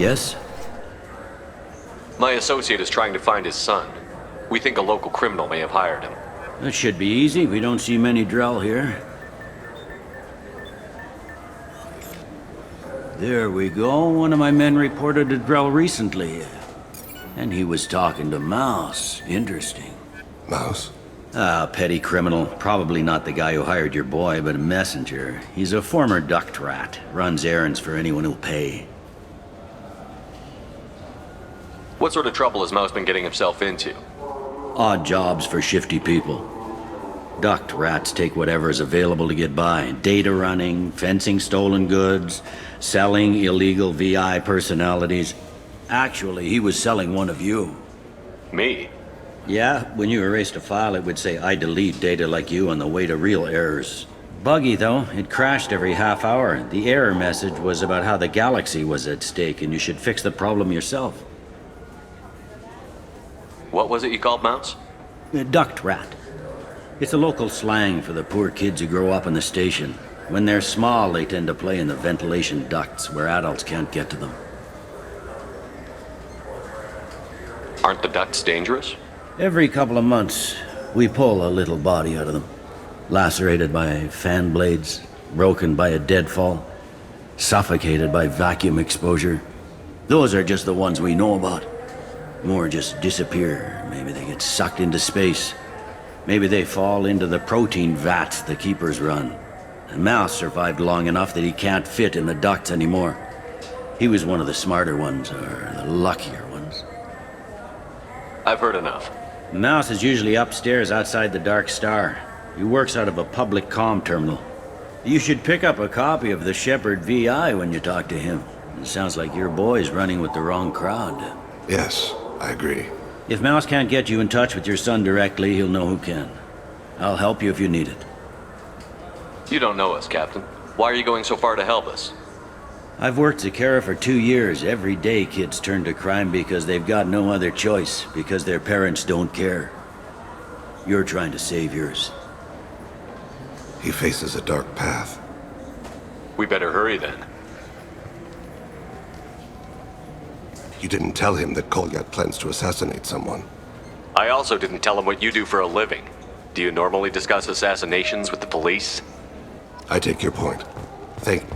Yes? My associate is trying to find his son. We think a local criminal may have hired him. That should be easy. We don't see many Drell here. There we go. One of my men reported a Drell recently. And he was talking to Mouse. Interesting. Mouse? Petty criminal. Probably not the guy who hired your boy, but a messenger. He's a former duct rat. Runs errands for anyone who'll pay. What sort of trouble has Mouse been getting himself into? Odd jobs for shifty people. Duct rats take whatever is available to get by. Data running, fencing stolen goods, selling illegal VI personalities. Actually, he was selling one of you. Me? Yeah, when you erased a file, it would say, I delete data like you on the way to real errors. Buggy, though. It crashed every half hour. The error message was about how the galaxy was at stake, and you should fix the problem yourself. What was it you called Mouse? A duct rat. It's a local slang for the poor kids who grow up in the station. When they're small, they tend to play in the ventilation ducts where adults can't get to them. Aren't the ducts dangerous? Every couple of months, we pull a little body out of them. Lacerated by fan blades, broken by a deadfall, suffocated by vacuum exposure. Those are just the ones we know about. More just disappear. Maybe they get sucked into space. Maybe they fall into the protein vats the keepers run. And Mouse survived long enough that he can't fit in the ducts anymore. He was one of the smarter ones, or the luckier ones. I've heard enough. Mouse is usually upstairs outside the Dark Star. He works out of a public comm terminal. You should pick up a copy of the Shepherd VI when you talk to him. It sounds like your boy's running with the wrong crowd. Yes, I agree. If Mouse can't get you in touch with your son directly, he'll know who can. I'll help you if you need it. You don't know us, Captain. Why are you going so far to help us? I've worked Zakera for 2 years. Every day kids turn to crime because they've got no other choice, because their parents don't care. You're trying to save yours. He faces a dark path. We better hurry then. You didn't tell him that Kolyat plans to assassinate someone. I also didn't tell him what you do for a living. Do you normally discuss assassinations with the police? I take your point. Thank you.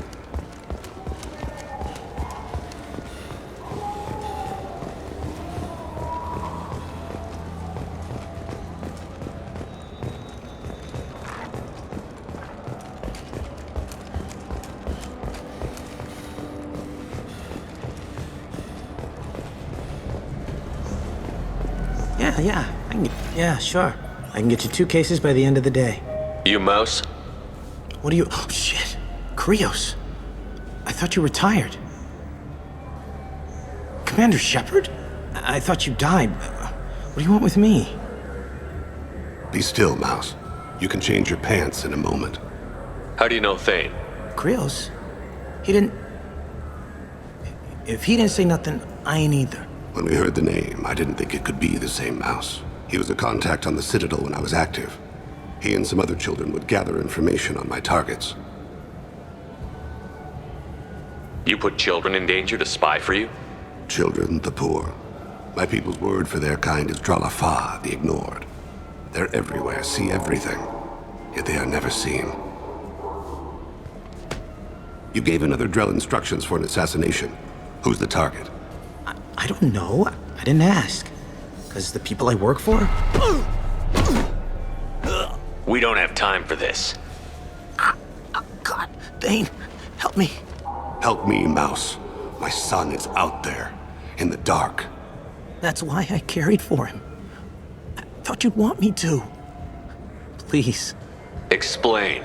Yeah, sure. I can get you 2 cases by the end of the day. You Mouse? What are you... Oh, shit. Krios. I thought you retired. Commander Shepard? I thought you died. What do you want with me? Be still, Mouse. You can change your pants in a moment. How do you know Thane? Krios? He didn't... If he didn't say nothing, I ain't either. When we heard the name, I didn't think it could be the same Mouse. He was a contact on the Citadel when I was active. He and some other children would gather information on my targets. You put children in danger to spy for you? Children, the poor. My people's word for their kind is Dralafa, the ignored. They're everywhere, see everything, yet they are never seen. You gave another Drell instructions for an assassination. Who's the target? I don't know. I didn't ask. Because the people I work for? We don't have time for this. God, Thane, help me. Help me, Mouse. My son is out there, in the dark. That's why I carried for him. I thought you'd want me to. Please. Explain.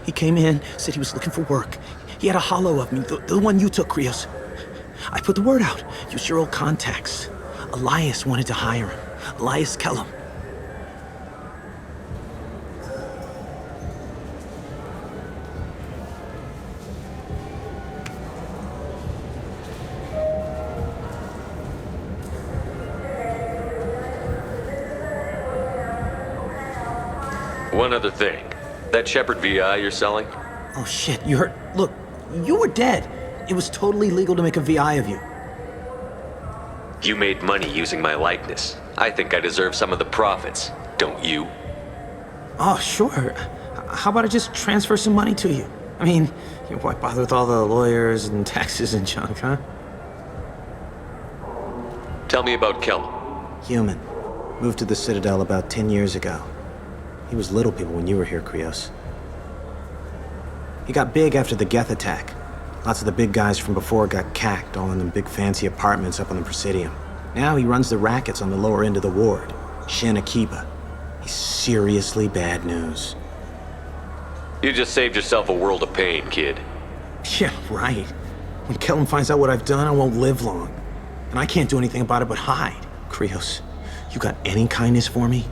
He came in, said he was looking for work. He had a hollow of me, the one you took, Krios. I put the word out. Use your old contacts. Elias wanted to hire him. Elias Kellum. One other thing. That Shepherd VI you're selling? Oh shit, you hurt. Look, you were dead. It was totally legal to make a VI of you. You made money using my likeness. I think I deserve some of the profits, don't you? Oh, sure. How about I just transfer some money to you? I mean, why bother with all the lawyers and taxes and junk, huh? Tell me about Kellum. Human. Moved to the Citadel about 10 years ago. He was little people when you were here, Krios. He got big after the Geth attack. Lots of the big guys from before got cacked, all in them big fancy apartments up on the Presidium. Now he runs the rackets on the lower end of the ward. Shin Akiba. He's seriously bad news. You just saved yourself a world of pain, kid. Yeah, right. When Kellum finds out what I've done, I won't live long. And I can't do anything about it but hide. Krios, you got any kindness for me?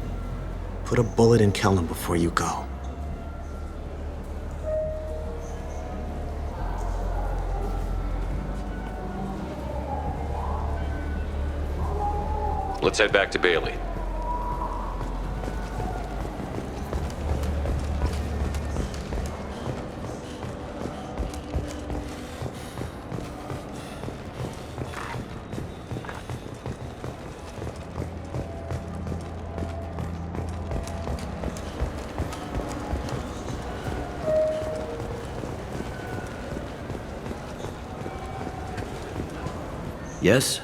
Put a bullet in Kellum before you go. Let's head back to Bailey. Yes?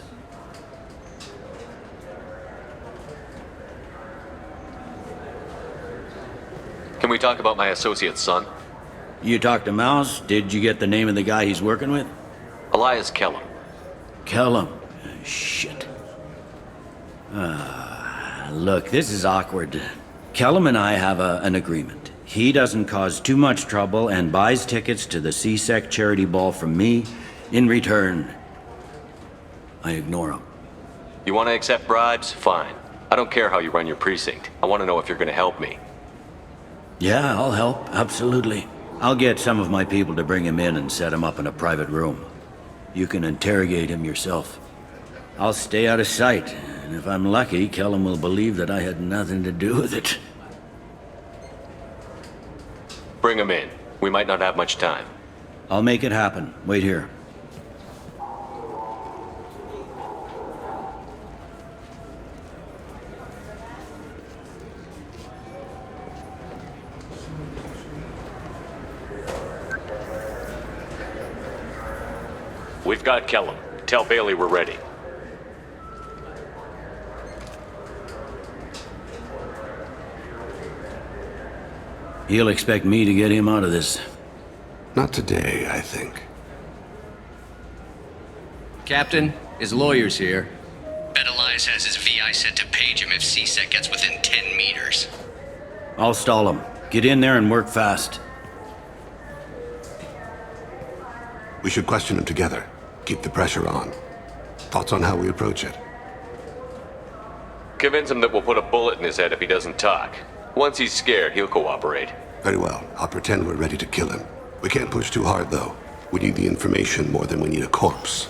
Can we talk about my associate's son? You talked to Mouse? Did you get the name of the guy he's working with? Elias Kellum. Kellum. Shit. Look, this is awkward. Kellum and I have an agreement. He doesn't cause too much trouble and buys tickets to the C-Sec charity ball from me. In return, I ignore him. You want to accept bribes? Fine. I don't care how you run your precinct. I want to know if you're going to help me. Yeah, I'll help. Absolutely. I'll get some of my people to bring him in and set him up in a private room. You can interrogate him yourself. I'll stay out of sight, and if I'm lucky, Kellum will believe that I had nothing to do with it. Bring him in. We might not have much time. I'll make it happen. Wait here. We've got Kellum. Tell Bailey we're ready. He'll expect me to get him out of this. Not today, I think. Captain, his lawyer's here. Bet Elias has his VI set to page him if C-Sec gets within 10 meters. I'll stall him. Get in there and work fast. We should question him together. Keep the pressure on. Thoughts on how we approach it? Convince him that we'll put a bullet in his head if he doesn't talk. Once he's scared, he'll cooperate. Very well. I'll pretend we're ready to kill him. We can't push too hard, though. We need the information more than we need a corpse.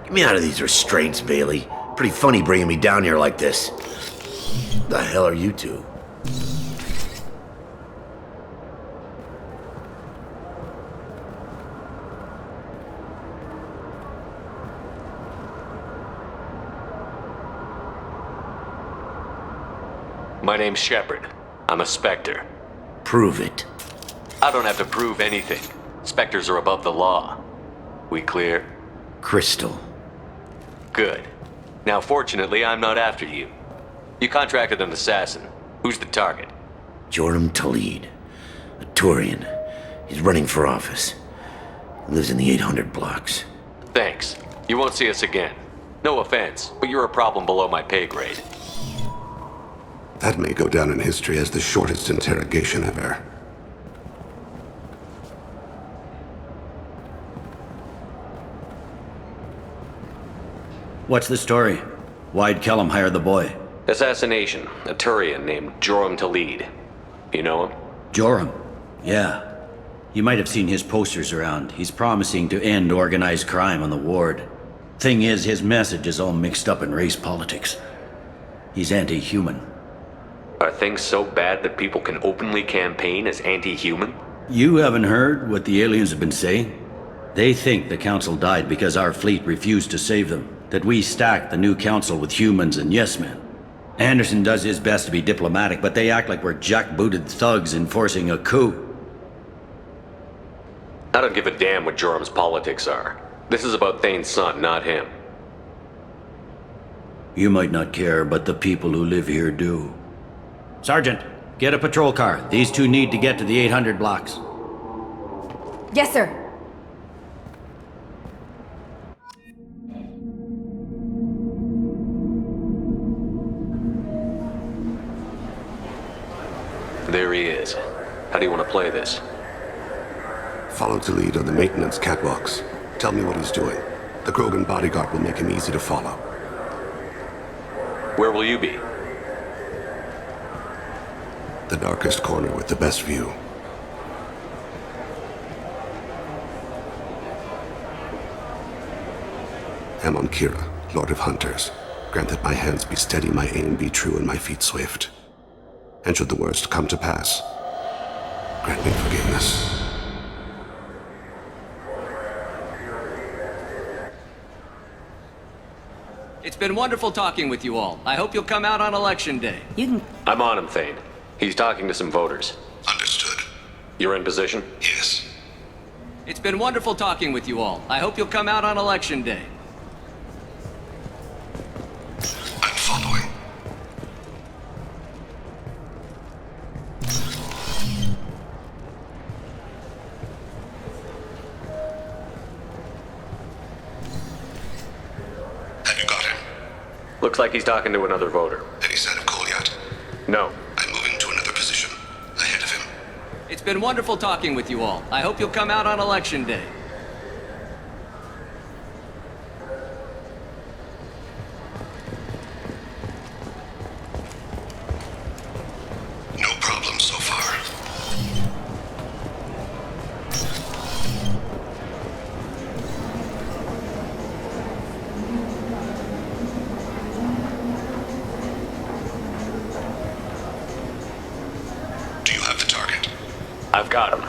Get me out of these restraints, Bailey. Pretty funny bringing me down here like this. The hell are you two? My name's Shepard. I'm a Spectre. Prove it. I don't have to prove anything. Spectres are above the law. We clear? Crystal. Good. Now, fortunately, I'm not after you. You contracted an assassin. Who's the target? Joram Talid. A Turian. He's running for office. Lives in the 800 blocks. Thanks. You won't see us again. No offense, but you're a problem below my pay grade. That may go down in history as the shortest interrogation ever. What's the story? Why'd Kellum hire the boy? Assassination. A Turian named Joram Talid. You know him? Joram? Yeah. You might have seen his posters around. He's promising to end organized crime on the ward. Thing is, his message is all mixed up in race politics. He's anti-human. Are things so bad that people can openly campaign as anti-human? You haven't heard what the aliens have been saying? They think the Council died because our fleet refused to save them. That we stacked the new Council with humans and yes-men. Anderson does his best to be diplomatic, but they act like we're jackbooted thugs enforcing a coup. I don't give a damn what Jorum's politics are. This is about Thane's son, not him. You might not care, but the people who live here do. Sergeant, get a patrol car. These two need to get to the 800 blocks. Yes, sir. There he is. How do you want to play this? Follow to lead on the maintenance catwalks. Tell me what he's doing. The Krogan bodyguard will make him easy to follow. Where will you be? The darkest corner with the best view. Amon Kira, Lord of Hunters. Grant that my hands be steady, my aim be true, and my feet swift. And should the worst come to pass, grant me forgiveness. It's been wonderful talking with you all. I hope you'll come out on election day. I'm on him, Thane. He's talking to some voters. Understood. You're in position? Yes. It's been wonderful talking with you all. I hope you'll come out on election day. I'm following. Have you got him? Looks like he's talking to another voter. Any sign of Cole yet? No. I'm moving to another position. Ahead of him. It's been wonderful talking with you all. I hope you'll come out on election day. No problem so far. Do you have the target? I've got him.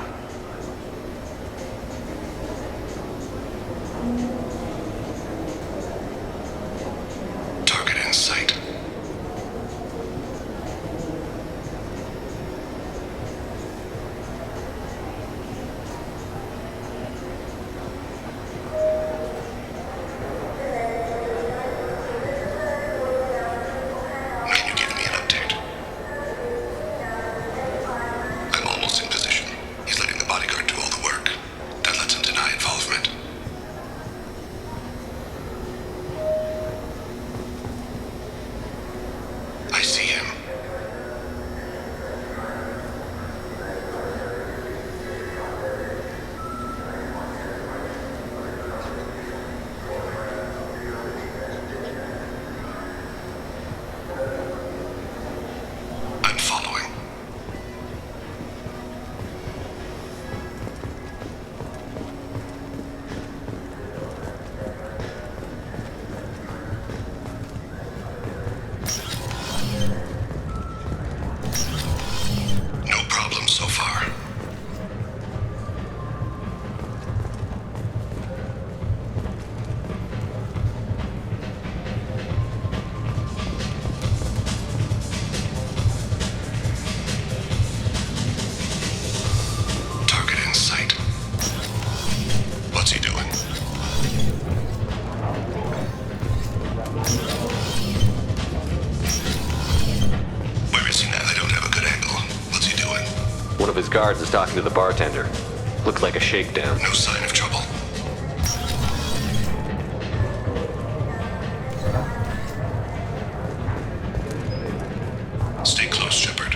Target in sight. Can you give me an update? I'm almost in position. He's letting the bodyguard do all the work. That lets him deny involvement. I see him. I'm following. No problem so far. Target in sight. What's he doing? Where is he now? I don't have a good angle. What's he doing? One of his guards is talking to the bartender. Looks like a shakedown. No sign of trouble. Stay close, Shepard.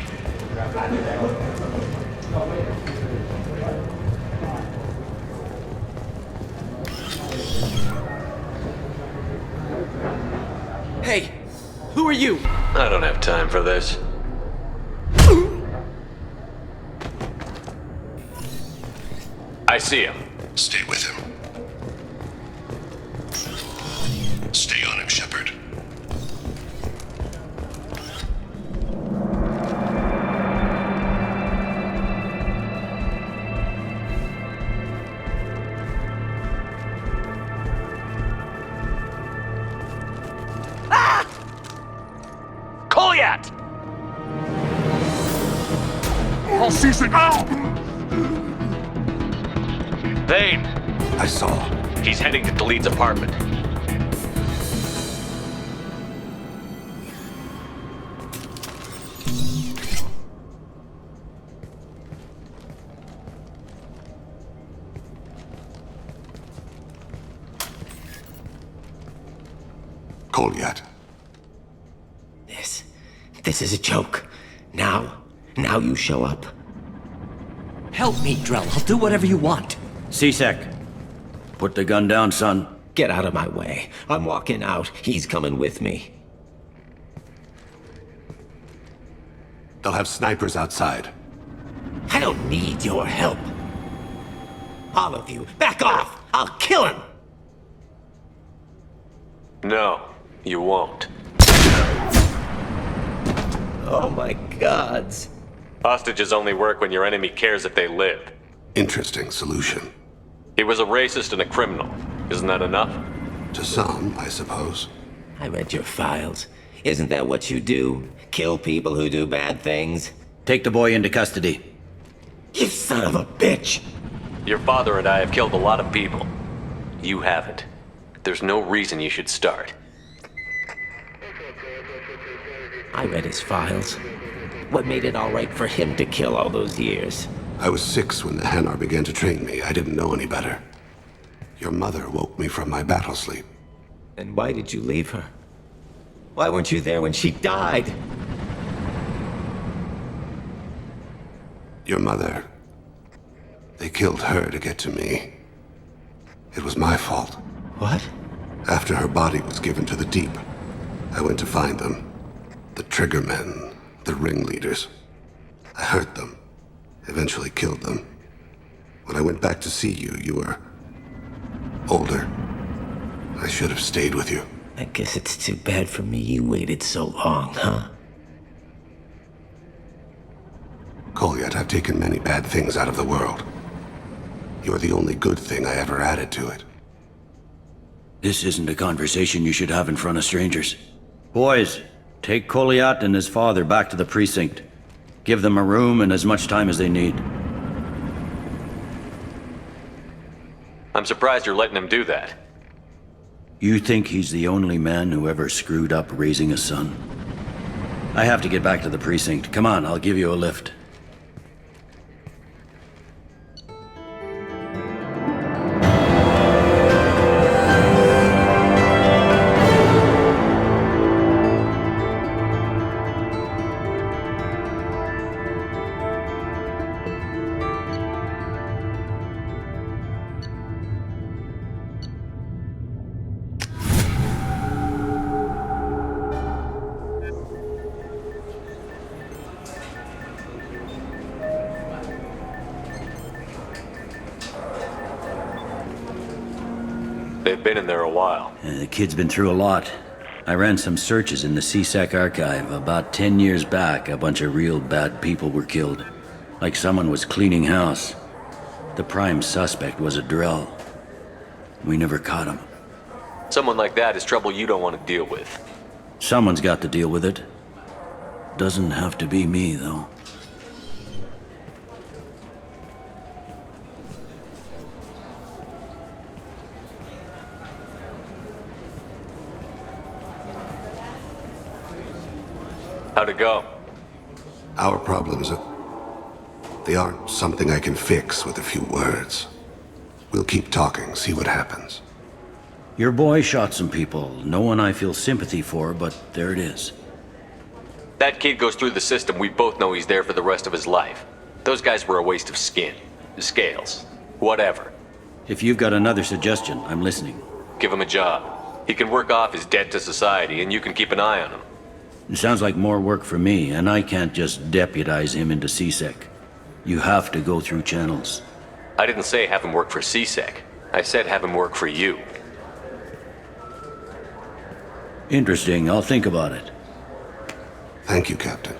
Hey, who are you? I don't have time for this. I see him. Stay with him. Stay on him, Shepard. call CSEC out! Thane! I saw. He's heading to Talid's apartment. Goliath. This is a joke. Now you show up. Help me, Drell. I'll do whatever you want. C-Sec, put the gun down, son. Get out of my way. I'm walking out. He's coming with me. They'll have snipers outside. I don't need your help. All of you, back off! I'll kill him! No, you won't. Oh my gods. Hostages only work when your enemy cares if they live. Interesting solution. He was a racist and a criminal. Isn't that enough? To some, I suppose. I read your files. Isn't that what you do? Kill people who do bad things? Take the boy into custody. You son of a bitch! Your father and I have killed a lot of people. You haven't. There's no reason you should start. I read his files. What made it all right for him to kill all those years? I was 6 when the Hanar began to train me. I didn't know any better. Your mother woke me from my battle sleep. And why did you leave her? Why weren't you there when she died? Your mother. They killed her to get to me. It was my fault. What? After her body was given to the deep, I went to find them. The triggermen, the ringleaders. I hurt them, eventually killed them. When I went back to see you, you were older. I should have stayed with you. I guess it's too bad for me you waited so long, huh? Goliath, I've taken many bad things out of the world. You're the only good thing I ever added to it. This isn't a conversation you should have in front of strangers. Boys, take Goliath and his father back to the precinct. Give them a room and as much time as they need. I'm surprised you're letting him do that. You think he's the only man who ever screwed up raising a son? I have to get back to the precinct. Come on, I'll give you a lift. They've been in there a while. The kid's been through a lot. I ran some searches in the CSEC archive. About 10 years back, a bunch of real bad people were killed. Like someone was cleaning house. The prime suspect was a Drell. We never caught him. Someone like that is trouble you don't want to deal with. Someone's got to deal with it. Doesn't have to be me, though. How'd it go? Our problems they aren't something I can fix with a few words. We'll keep talking, see what happens. Your boy shot some people. No one I feel sympathy for, but there it is. That kid goes through the system, we both know he's there for the rest of his life. Those guys were a waste of skin. Scales. Whatever. If you've got another suggestion, I'm listening. Give him a job. He can work off his debt to society, and you can keep an eye on him. It sounds like more work for me, and I can't just deputize him into CSEC. You have to go through channels. I didn't say have him work for CSEC. I said have him work for you. Interesting. I'll think about it. Thank you, Captain.